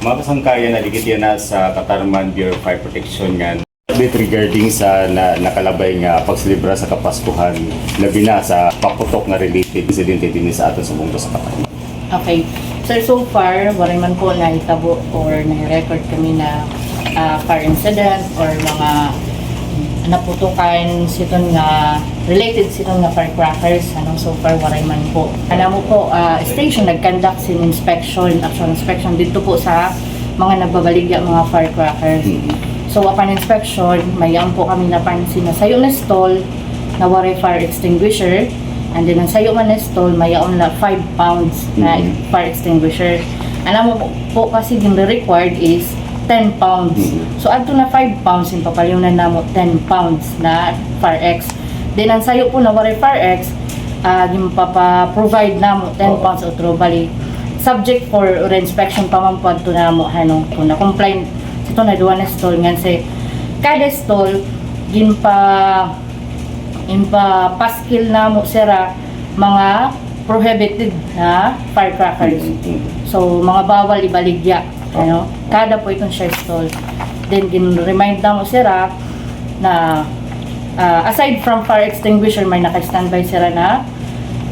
Mga kasangkayan na ligid yan na sa Katarman Bureau of Fire Protection nga bit regarding sa nakalabay nga pagselebra sa Kapaskuhan labi na sa paputok na related incident din sa aton sa bunggo sa Katarman. Okay. Sir, so far, wala man po na itabo or na-record kami na fire incident or mga naputukan siton nga related siton nga firecrackers. So far, wala man po. Alam mo po, station nag-conduct sin inspection, actual inspection dito po sa mga nagbabaligya mga firecrackers. So, upon inspection, mayroon po kami napansin na sayo na stall na waray fire extinguisher. And then, ang sayo man na stall, mayroon na 5 pounds na fire extinguisher. Alam mo po kasi yung required is 10 pounds. So, ato na 5 pounds, yung papalyunan na mo 10 pounds na fire X. Then, ang sayo po na waray fire X, yung papa-provide na mo 10 pounds o trobally. Subject for reinspection pa man po ato na mo, kung na-comply ito na duwa na stall nga si kada stall in pa paskil na mo sira mga prohibited na firecrackers. So mga bawal ibaligya, kada po itong share stall. Then gin-remind na mo sira na aside from fire extinguisher may naka-standby sira na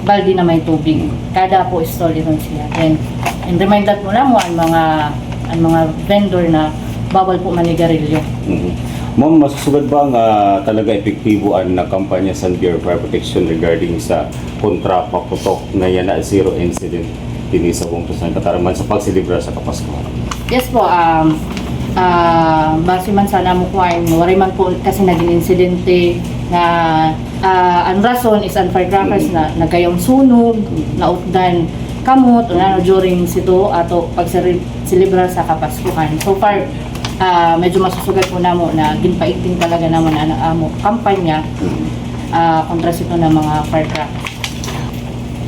baldi na may tubig. Kada po stall itong siya. Then remind that mo na mo ang mga vendor na bawal po manigarilyo. Ma'am, masusugad ba nga talaga epektiboan na kampanya sa Bureau of Fire Protection regarding sa kontra paputok na yan na zero incident din sa bunggo sa Katarman sa pagselebra sa Kapaskuhan? Yes po, base man sana mo kuhain, wari man po kasi naging insidente na ang rason is ang firecrackers na nagayong sunog, nautdan kamot, during sito ato pagselebra sa Kapaskuhan. So far, medyo masusugat po namo na ginpaiting talaga naman ang amo kampanya kontra sito na mga firecrackers.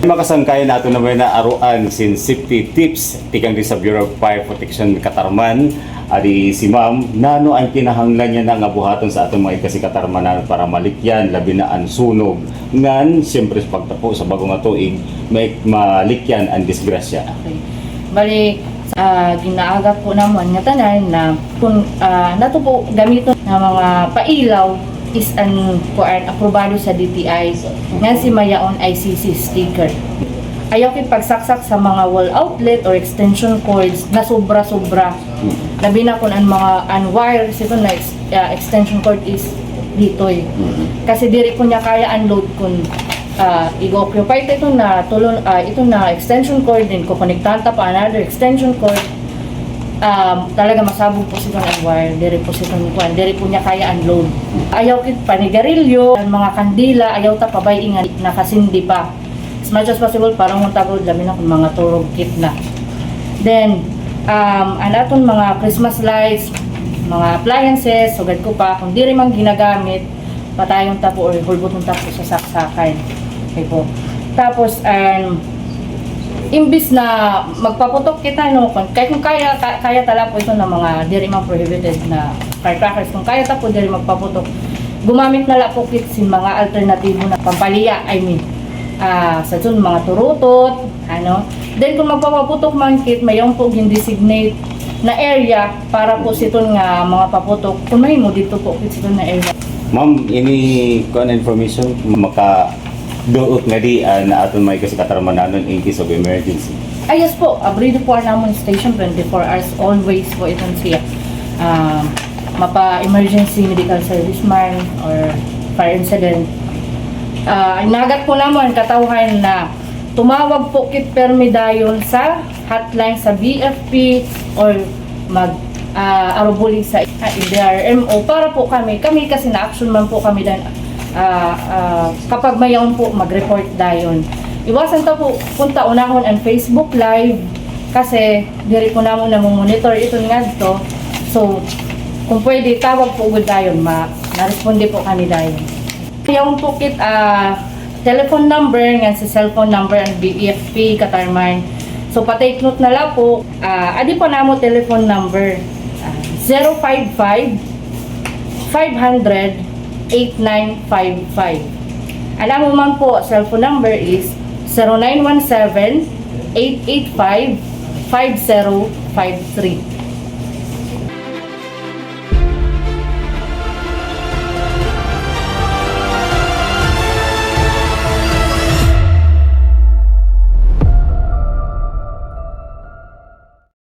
Makasangkayan nato na may naaruan sin safety tips tikang di sa Bureau of Fire Protection Katarman ari si Ma'am nano ang kinahanglan niya na nga buhaton sa atong mga kasi Katarmanan para malikyan labi na ang sunog ngan siyempre sa pagtapo sa bagong tuig may malikyan ang disgrasya. Okay. Bali ginaagat po naman nga tanan na kung nato po gamiton na mga pailaw is an aprobado sa DTI nga si mayaon ICC sticker. Ayaw kit pagsaksak sa mga wall outlet or extension cords na sobra-sobra. Labi na kung ang mga unwire ito na extension cord is ditoy. Kasi diri ko niya kaya unload kung i-occupy ito na ito na extension cord din ko konektahan ta pa another extension cord talaga masabog po sila ng wire diri po sila diri po niya kaya unload. Ayaw kit panigarilyo ang mga kandila ayaw ta pabay ingan nakasindi pa as much as possible para mo tagod lamin na kung mga turog kit na. Then anaton mga Christmas lights, mga appliances sugad ko pa kung diri man ginagamit patayong tapo or hulbotong tapo sa saksakan. Okay po. Tapos, imbis na magpaputok kita, kung kaya tala po ito ng mga diri mga prohibited na firecrackers, kung kaya ta po diri magpaputok, gumamit na la po kit sin mga alternatibo na pampaliya, sa dun, mga turutot, Then, kung magpapaputok man kit, mayroon po gin-designate na area para po siton nga mga paputok. Kung may mo dito po kit siton na area. Ma'am, ini information doot nga di na aton may kasi Katarmananon in case of emergency. Yes po, abrido po naman station 24 hours always po itong siya. Mapa-emergency medical service man or fire incident. Nagat po naman katawhan na tumawag po kit permidayon sa hotline sa BFP or arubuli sa DRMO para po kami kasi na-action man po kami dan kapag mayaon po mag-report dayon. Iwasan ta po punta unahon ang Facebook Live kasi diri po namo monitor ito nga dito. So kung pwede tawag po ugod dayon na-responde po kami dayon. Yung po kit telephone number nga sa cellphone number ang BFP Katarman. So pa-take note na lang po adi po namo telephone number 055 500 8955. Alam mo man po, cellphone number is 0917-885-5055. 153